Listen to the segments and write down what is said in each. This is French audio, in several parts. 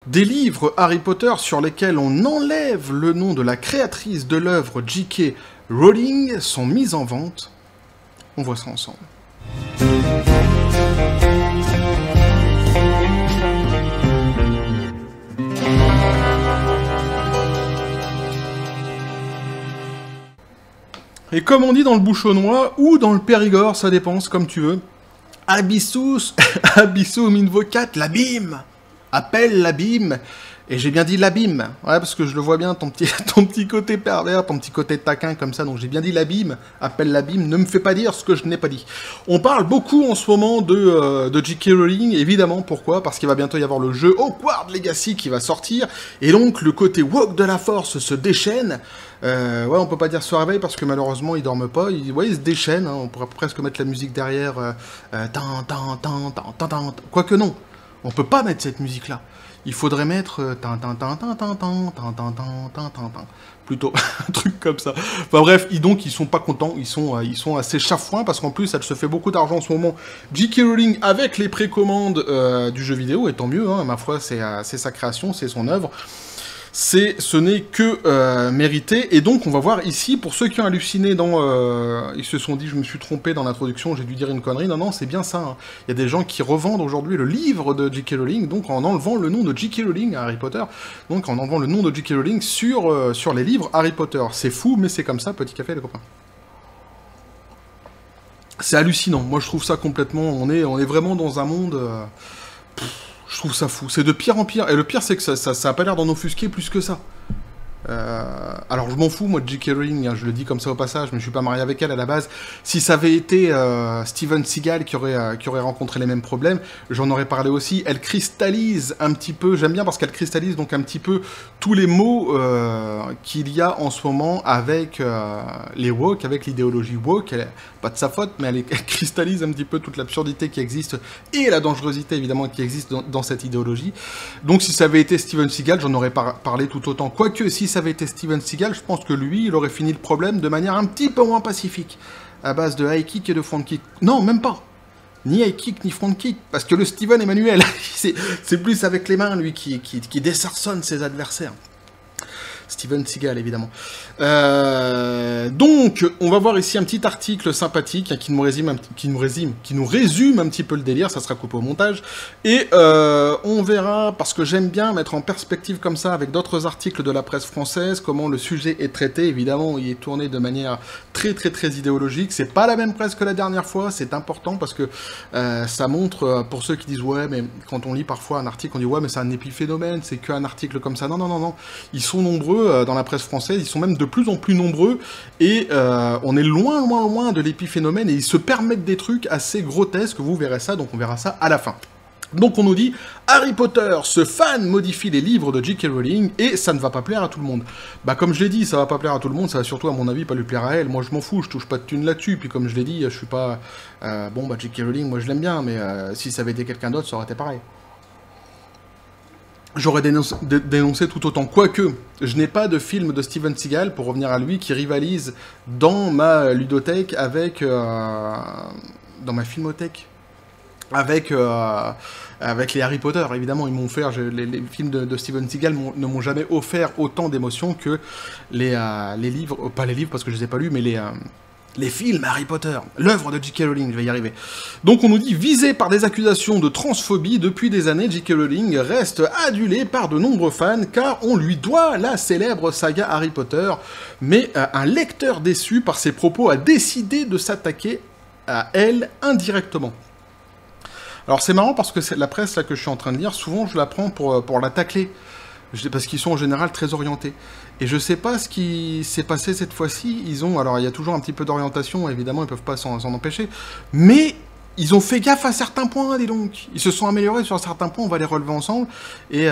Des livres Harry Potter sur lesquels on enlève le nom de la créatrice de l'œuvre J.K. Rowling sont mis en vente. On voit ça ensemble. Et comme on dit dans le Bouchonnois ou dans le Périgord, ça dépend, comme tu veux. Abyssus, Abyssum invocat, l'abîme. Appelle l'abîme. Et j'ai bien dit l'abîme. Ouais, parce que je le vois bien, ton petit côté pervers, ton petit côté taquin comme ça. Donc j'ai bien dit l'abîme. Appelle l'abîme. Ne me fais pas dire ce que je n'ai pas dit. On parle beaucoup en ce moment de J.K. Rowling. Évidemment, pourquoi? Parce qu'il va bientôt y avoir le jeu Hogwarts Legacy qui va sortir. Et donc le côté woke de la force se déchaîne. Ouais, on peut pas dire se réveille parce que malheureusement ils dorment pas. Ils se déchaînent. Hein. On pourrait presque mettre la musique derrière. Quoique non. On peut pas mettre cette musique-là. Il faudrait mettre plutôt un truc comme ça. Enfin bref, donc ils sont pas contents, ils sont assez chafouins parce qu'en plus elle se fait beaucoup d'argent en ce moment. J.K. Rowling avec les précommandes du jeu vidéo, et tant mieux, hein, ma foi, c'est sa création, c'est son œuvre. Ce n'est que mérité, et donc on va voir ici, pour ceux qui ont halluciné ils se sont dit, je me suis trompé dans l'introduction, j'ai dû dire une connerie, non, c'est bien ça, hein. Il y a des gens qui revendent aujourd'hui le livre de J.K. Rowling, donc en enlevant le nom de J.K. Rowling à Harry Potter, donc en enlevant le nom de J.K. Rowling sur les livres Harry Potter. C'est fou, mais c'est comme ça, petit café les copains. C'est hallucinant, moi je trouve ça complètement, on est vraiment dans un monde... Je trouve ça fou, c'est de pire en pire, et le pire c'est que ça a pas l'air d'en offusquer plus que ça. Alors je m'en fous moi de J.K. Rowling, hein, je le dis comme ça au passage, mais je suis pas marié avec elle à la base. Si ça avait été Steven Seagal qui aurait rencontré les mêmes problèmes, j'en aurais parlé aussi. Elle cristallise un petit peu, j'aime bien parce qu'elle cristallise donc un petit peu tous les mots qu'il y a en ce moment avec les woke, avec l'idéologie woke. Pas de sa faute, mais elle cristallise un petit peu toute l'absurdité qui existe et la dangerosité évidemment qui existe dans cette idéologie. Donc si ça avait été Steven Seagal, j'en aurais parlé tout autant. Quoique si ça avait été Steven Seagal, je pense que lui, il aurait fini le problème de manière un petit peu moins pacifique, à base de high kick et de front kick. Non, même pas. Ni high kick, ni front kick, parce que le Steven Emmanuel, c'est plus avec les mains, lui, qui désarçonne ses adversaires. Steven Seagal, évidemment. Donc, on va voir ici un petit article sympathique hein, qui nous résume un petit peu le délire, ça sera coupé au montage. Et on verra, parce que j'aime bien mettre en perspective comme ça, avec d'autres articles de la presse française, comment le sujet est traité. Évidemment, il est tourné de manière très idéologique. C'est pas la même presse que la dernière fois, c'est important, parce que ça montre, pour ceux qui disent, ouais, mais quand on lit parfois un article, on dit, ouais, mais c'est un épiphénomène, c'est qu'un article comme ça. Non. Ils sont nombreux dans la presse française, ils sont même de plus en plus nombreux, et on est loin de l'épiphénomène, et ils se permettent des trucs assez grotesques, vous verrez ça, donc on verra ça à la fin. Donc on nous dit, Harry Potter, ce fan modifie les livres de J.K. Rowling, et ça ne va pas plaire à tout le monde. Bah comme je l'ai dit, ça va pas plaire à tout le monde, ça va surtout à mon avis pas lui plaire à elle, moi je m'en fous, je touche pas de thunes là-dessus, puis comme je l'ai dit, je suis pas... bon bah J.K. Rowling, moi je l'aime bien, mais si ça avait été quelqu'un d'autre, ça aurait été pareil. J'aurais dénoncé tout autant. Quoique, je n'ai pas de film de Steven Seagal, pour revenir à lui, qui rivalise dans ma ludothèque avec... dans ma filmothèque. Avec les Harry Potter, évidemment, ils m'ont offert... Les films de Steven Seagal ne m'ont jamais offert autant d'émotions que les livres... pas les livres, parce que je les ai pas lus, mais les films Harry Potter, l'œuvre de J.K. Rowling, je vais y arriver. Donc on nous dit, visé par des accusations de transphobie depuis des années, J.K. Rowling reste adulé par de nombreux fans, car on lui doit la célèbre saga Harry Potter, mais un lecteur déçu par ses propos a décidé de s'attaquer à elle indirectement. Alors c'est marrant parce que c'est la presse là que je suis en train de lire, souvent je la prends pour la tacler. Parce qu'ils sont en général très orientés. Et je sais pas ce qui s'est passé cette fois-ci. Alors il y a toujours un petit peu d'orientation, évidemment, ils peuvent pas s'en empêcher. Mais ils ont fait gaffe à certains points, dis donc. Ils se sont améliorés sur certains points, on va les relever ensemble. Et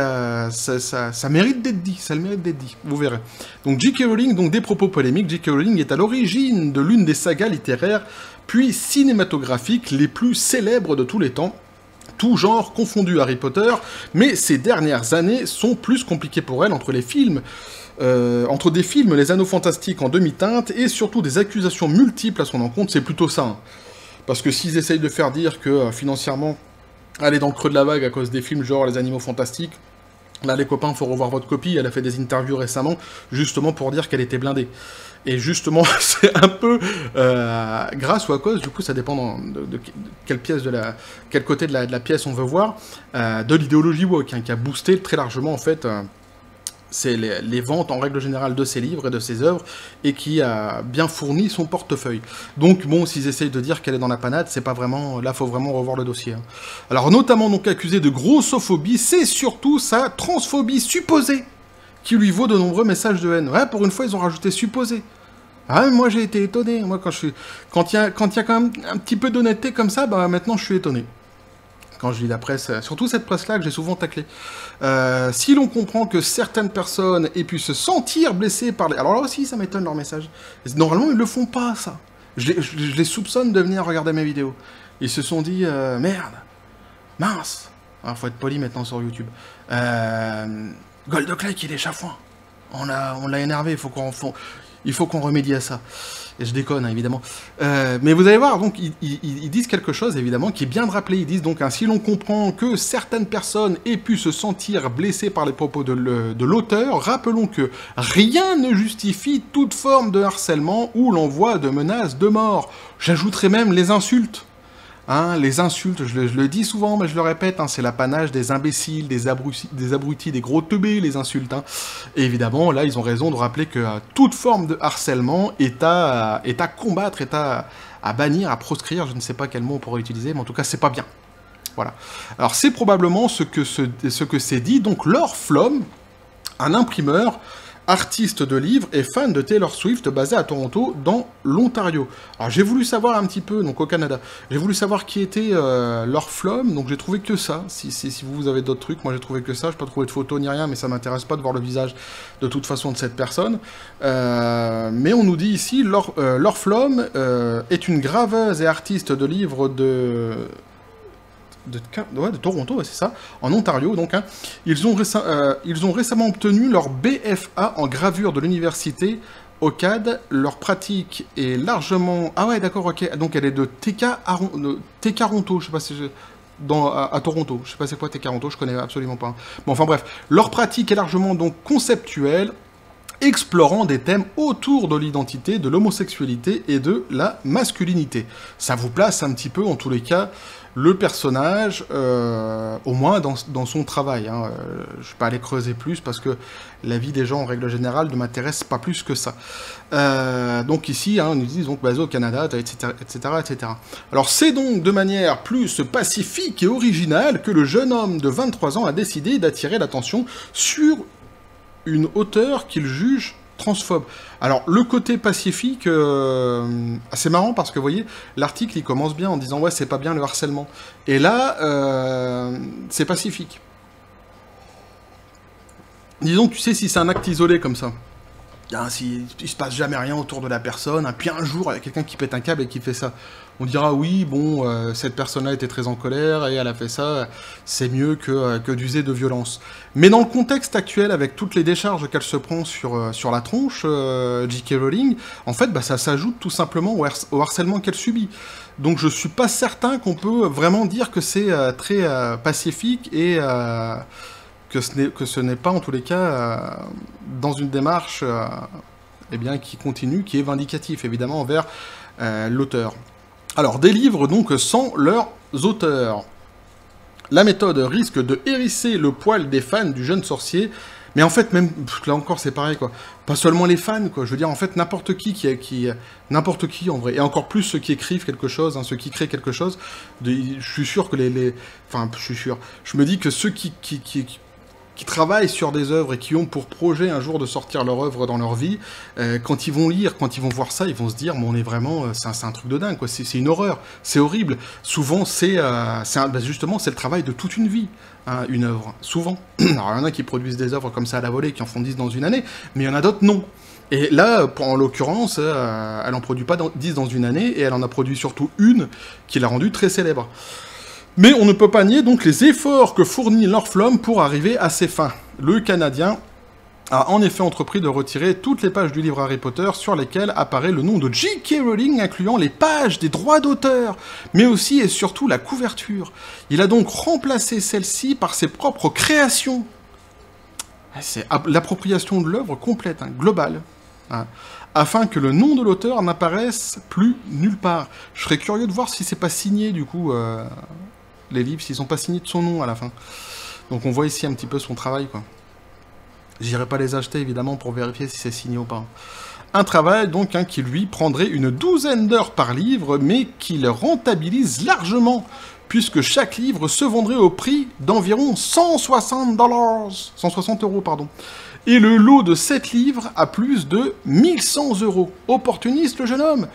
ça mérite d'être dit, ça le mérite d'être dit, vous verrez. Donc J.K. Rowling, donc des propos polémiques. J.K. Rowling est à l'origine de l'une des sagas littéraires, puis cinématographiques les plus célèbres de tous les temps. Tout genre confondu Harry Potter, mais ces dernières années sont plus compliquées pour elle entre des films, les Anneaux Fantastiques en demi-teinte, et surtout des accusations multiples à son encontre, c'est plutôt ça. Hein. Parce que s'ils essayent de faire dire que financièrement, elle est dans le creux de la vague à cause des films genre Les Animaux Fantastiques, Là, les copains, faut revoir votre copie. Elle a fait des interviews récemment, justement pour dire qu'elle était blindée. Et justement, c'est un peu grâce ou à cause, du coup, ça dépend de quelle pièce quel côté de la pièce on veut voir, de l'idéologie woke, hein, qui a boosté très largement, en fait, c'est les ventes en règle générale de ses livres et de ses œuvres, et qui a bien fourni son portefeuille. Donc bon, s'ils essayent de dire qu'elle est dans la panade, c'est pas vraiment... Là, faut vraiment revoir le dossier. Hein. Alors, notamment donc accusée de grossophobie, c'est surtout sa transphobie supposée, qui lui vaut de nombreux messages de haine. Ouais, pour une fois, ils ont rajouté supposé. Ah, moi j'ai été étonné. Moi, quand il y a quand même un petit peu d'honnêteté comme ça, bah maintenant je suis étonné. Quand je lis la presse, surtout cette presse-là que j'ai souvent taclée. Si l'on comprend que certaines personnes aient pu se sentir blessées par les... Alors là aussi, ça m'étonne leur message. Normalement, ils le font pas, ça. Je les soupçonne de venir regarder mes vidéos. Ils se sont dit, merde, mince. Alors, faut être poli maintenant sur YouTube. Goldclake, il est chafouin. On l'a énervé, il faut qu'on remédie à ça. Et je déconne, hein, évidemment. Mais vous allez voir, donc, ils disent quelque chose, évidemment, qui est bien de rappeler. Ils disent, donc, hein, si l'on comprend que certaines personnes aient pu se sentir blessées par les propos de l'auteur, rappelons que rien ne justifie toute forme de harcèlement ou l'envoi de menaces de mort. J'ajouterais même les insultes. Hein, les insultes, je le dis souvent, mais je le répète, hein, c'est l'apanage des imbéciles, des abrutis, des gros teubés, les insultes. Hein. Et évidemment, là, ils ont raison de rappeler que toute forme de harcèlement est à combattre, est à bannir, à proscrire, je ne sais pas quel mot on pourrait utiliser, mais en tout cas, c'est pas bien. Voilà. Alors, c'est probablement ce que s'est dit, donc, Laure Flom, un imprimeur, artiste de livres et fan de Taylor Swift, basé à Toronto, dans l'Ontario. Alors j'ai voulu savoir un petit peu, donc au Canada, j'ai voulu savoir qui était Laure Flom, donc j'ai trouvé que ça. Si vous avez d'autres trucs, moi j'ai trouvé que ça, je n'ai pas trouvé de photos ni rien, mais ça m'intéresse pas de voir le visage de toute façon de cette personne. Mais on nous dit ici, Laure Flom est une graveuse et artiste de livres de Toronto, c'est ça, en Ontario, donc. Hein. Ils ont récemment obtenu leur BFA en gravure de l'université OCAD. Leur pratique est largement... Ah ouais, d'accord, ok. Donc elle est de Toronto, je sais pas si à Toronto. Je sais pas c'est quoi Toronto, je connais absolument pas. Bon, enfin bref. Leur pratique est largement donc conceptuelle, explorant des thèmes autour de l'identité, de l'homosexualité et de la masculinité. Ça vous place un petit peu, en tous les cas, le personnage, au moins dans son travail. Hein. Je ne vais pas aller creuser plus, parce que la vie des gens, en règle générale, ne m'intéresse pas plus que ça. Donc ici, hein, on nous dit donc basé au Canada, etc., etc., etc. Alors c'est donc de manière plus pacifique et originale que le jeune homme de 23 ans a décidé d'attirer l'attention sur une auteure qu'il juge transphobe. Alors, le côté pacifique, c'est marrant parce que, vous voyez, l'article, il commence bien en disant « Ouais, c'est pas bien le harcèlement ». Et là, c'est pacifique. Disons, tu sais, si c'est un acte isolé comme ça, hein, s'il se passe jamais rien autour de la personne, hein, puis un jour, il y a quelqu'un qui pète un câble et qui fait ça. On dira, oui, bon, cette personne-là était très en colère et elle a fait ça, c'est mieux que d'user de violence. Mais dans le contexte actuel, avec toutes les décharges qu'elle se prend sur la tronche, J.K. Rowling, en fait, bah, ça s'ajoute tout simplement au harcèlement qu'elle subit. Donc je suis pas certain qu'on peut vraiment dire que c'est très pacifique et... que ce n'est pas, en tous les cas, dans une démarche eh bien, qui continue, qui est vindicatif, évidemment, envers l'auteur. Alors, des livres, donc, sans leurs auteurs. La méthode risque de hérisser le poil des fans du jeune sorcier, mais en fait, même, là encore, c'est pareil, quoi. Pas seulement les fans, quoi. Je veux dire, en fait, n'importe qui n'importe qui, en vrai. Et encore plus ceux qui écrivent quelque chose, hein, ceux qui créent quelque chose. Je suis sûr que Enfin, je suis sûr. Je me dis que ceux qui travaillent sur des œuvres et qui ont pour projet un jour de sortir leur œuvre dans leur vie, quand ils vont lire, quand ils vont voir ça, ils vont se dire, mais on est vraiment, c'est un truc de dingue, quoi. C'est une horreur, c'est horrible. Souvent, justement, c'est le travail de toute une vie, hein, une œuvre. Souvent. Alors, il y en a qui produisent des œuvres comme ça à la volée, qui en font 10 dans une année, mais il y en a d'autres, non. Et là, en l'occurrence, elle en produit pas 10 dans une année, et elle en a produit surtout une qui l'a rendue très célèbre. Mais on ne peut pas nier donc les efforts que fournit Laure Flom pour arriver à ses fins. Le Canadien a en effet entrepris de retirer toutes les pages du livre Harry Potter sur lesquelles apparaît le nom de J.K. Rowling, incluant les pages des droits d'auteur, mais aussi et surtout la couverture. Il a donc remplacé celle-ci par ses propres créations. C'est l'appropriation de l'œuvre complète, hein, globale, hein, afin que le nom de l'auteur n'apparaisse plus nulle part. Je serais curieux de voir si c'est pas signé, du coup, les livres, s'ils sont pas signés de son nom à la fin. Donc on voit ici un petit peu son travail, quoi. J'irai pas les acheter, évidemment, pour vérifier si c'est signé ou pas. Un travail, donc, hein, qui, lui, prendrait une douzaine d'heures par livre, mais qui le rentabilise largement, puisque chaque livre se vendrait au prix d'environ 160 €, pardon. Et le lot de 7 livres a plus de 1100 €. Opportuniste, le jeune homme?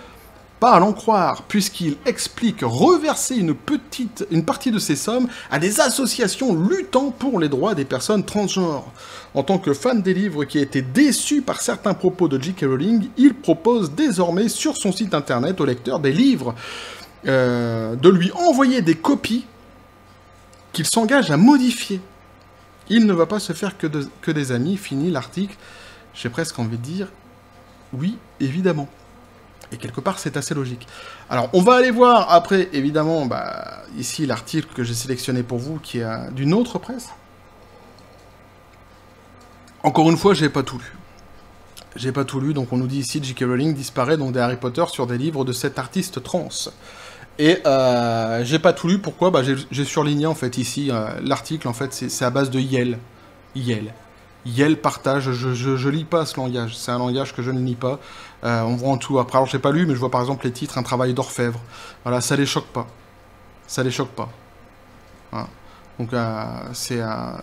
Pas à l'en croire, puisqu'il explique reverser une partie de ces sommes à des associations luttant pour les droits des personnes transgenres. En tant que fan des livres qui a été déçu par certains propos de J.K. Rowling, il propose désormais sur son site internet au lecteur des livres de lui envoyer des copies qu'il s'engage à modifier. Il ne va pas se faire que des amis, finit l'article. J'ai presque envie de dire, oui, évidemment. Et quelque part, c'est assez logique. Alors, on va aller voir après, évidemment, ici, l'article que j'ai sélectionné pour vous, qui est d'une autre presse. Encore une fois, j'ai pas tout lu. J'ai pas tout lu, donc on nous dit ici, J.K. Rowling disparaît donc des Harry Potter sur des livres de cet artiste trans. Et j'ai pas tout lu, pourquoi? J'ai surligné, en fait, ici, l'article, en fait, c'est à base de Yale. Yale partage, je lis pas ce langage, c'est un langage que je ne lis pas. On voit en tout, après, alors j'ai pas lu, mais je vois par exemple les titres, un travail d'orfèvre. Voilà, ça les choque pas. Ça les choque pas. Voilà. Donc c'est...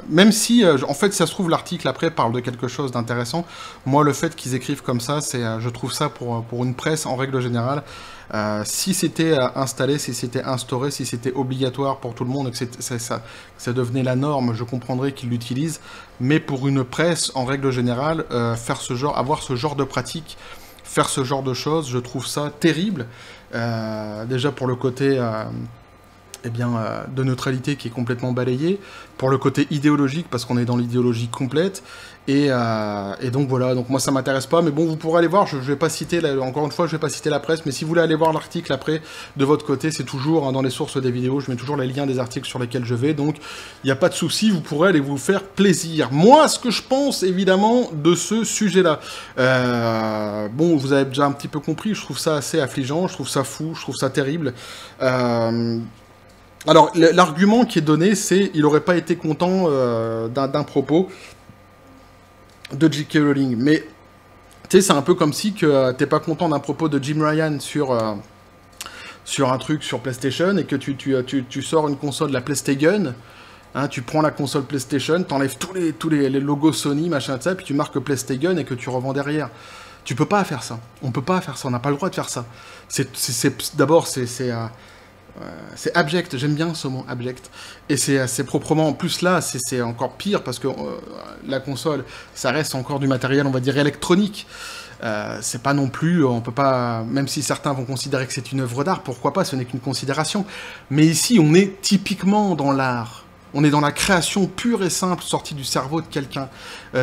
Même si, en fait, ça se trouve, l'article après parle de quelque chose d'intéressant. Moi, le fait qu'ils écrivent comme ça, je trouve ça pour une presse, en règle générale, si c'était installé, si c'était instauré, si c'était obligatoire pour tout le monde, et que ça devenait la norme, je comprendrais qu'ils l'utilisent. Mais pour une presse, en règle générale, avoir ce genre de pratique, faire ce genre de choses, je trouve ça terrible. Déjà pour le côté... de neutralité qui est complètement balayée, pour le côté idéologique, parce qu'on est dans l'idéologie complète, et donc voilà, donc moi ça m'intéresse pas, mais bon, vous pourrez aller voir, je vais pas citer, encore une fois, je vais pas citer la presse, mais si vous voulez aller voir l'article après, de votre côté, c'est toujours dans les sources des vidéos, je mets toujours les liens des articles sur lesquels je vais, donc il n'y a pas de souci, vous pourrez aller vous faire plaisir. Moi, ce que je pense, évidemment, de ce sujet-là, bon, vous avez déjà un petit peu compris, je trouve ça assez affligeant, je trouve ça fou, je trouve ça terrible, alors, l'argument qui est donné, c'est il n'aurait pas été content d'un propos de J.K. Rowling. Mais, tu sais, c'est un peu comme si que t'es pas content d'un propos de Jim Ryan sur un truc sur PlayStation et que tu sors une console, la PlayStation, hein, tu prends la console PlayStation, t'enlèves tous les logos Sony, machin de ça, puis tu marques PlayStation et que tu revends derrière. Tu peux pas faire ça. On peut pas faire ça. On n'a pas le droit de faire ça. D'abord, c'est abject, j'aime bien ce mot, abject. Et c'est proprement, en plus là, c'est encore pire, parce que la console, ça reste encore du matériel, on va dire, électronique. C'est pas non plus, on peut pas, même si certains vont considérer que c'est une œuvre d'art, pourquoi pas, ce n'est qu'une considération. Mais ici, on est typiquement dans l'art. On est dans la création pure et simple, sortie du cerveau de quelqu'un.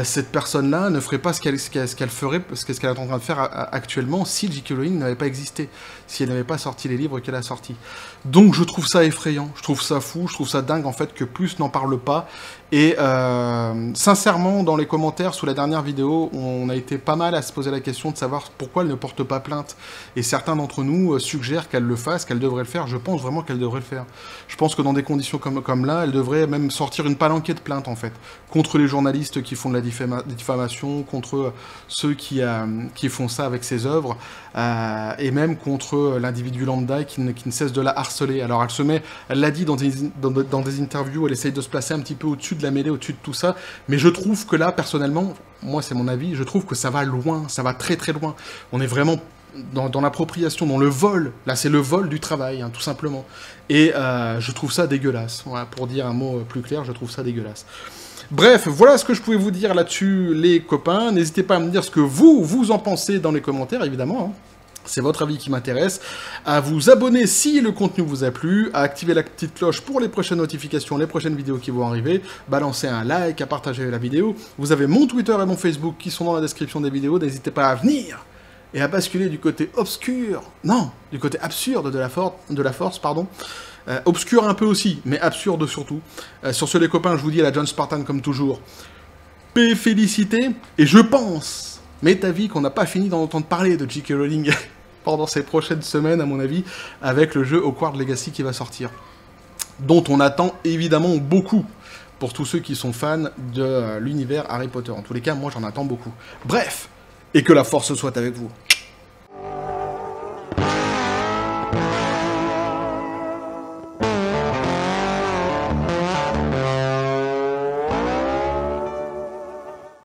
Cette personne-là ne ferait pas ce qu'elle ferait, ce qu'elle est en train de faire actuellement si J.K. Rowling n'avait pas existé, si elle n'avait pas sorti les livres qu'elle a sortis. Donc je trouve ça effrayant, je trouve ça fou, je trouve ça dingue en fait que plus n'en parle pas. Et sincèrement, dans les commentaires sous la dernière vidéo, on a été pas mal à se poser la question de savoir pourquoi elle ne porte pas plainte. Et certains d'entre nous suggèrent qu'elle le fasse, qu'elle devrait le faire. Je pense vraiment qu'elle devrait le faire. Je pense que dans des conditions comme là, elle devrait même sortir une palanquée de plaintes en fait, contre les journalistes qui font de la diffamation, contre ceux qui font ça avec ses œuvres, et même contre l'individu lambda qui ne cesse de la harceler. Alors elle l'a dit dans des interviews, elle essaye de se placer un petit peu au-dessus de la mêlée, au-dessus de tout ça, mais je trouve que là, personnellement, moi c'est mon avis, je trouve que ça va loin, ça va très très loin. On est vraiment dans l'appropriation, dans le vol. Là, c'est le vol du travail, hein, tout simplement. Et je trouve ça dégueulasse. Voilà, pour dire un mot plus clair, je trouve ça dégueulasse. Bref, voilà ce que je pouvais vous dire là-dessus, les copains. N'hésitez pas à me dire ce que vous en pensez dans les commentaires, évidemment, hein. C'est votre avis qui m'intéresse. À vous abonner si le contenu vous a plu, à activer la petite cloche pour les prochaines notifications, les prochaines vidéos qui vont arriver, balancer un like, à partager la vidéo. Vous avez mon Twitter et mon Facebook qui sont dans la description des vidéos. N'hésitez pas à venir et à basculer du côté obscur, non, du côté absurde de la force, pardon. Obscur un peu aussi, mais absurde surtout. Sur ce, les copains, je vous dis à la John Spartan comme toujours. fait féliciter, et je pense, m'est avis, qu'on n'a pas fini d'en entendre parler de J.K. Rowling pendant ces prochaines semaines, à mon avis, avec le jeu Hogwarts Legacy qui va sortir. Dont on attend évidemment beaucoup, pour tous ceux qui sont fans de l'univers Harry Potter. En tous les cas, moi j'en attends beaucoup. Bref, et que la force soit avec vous.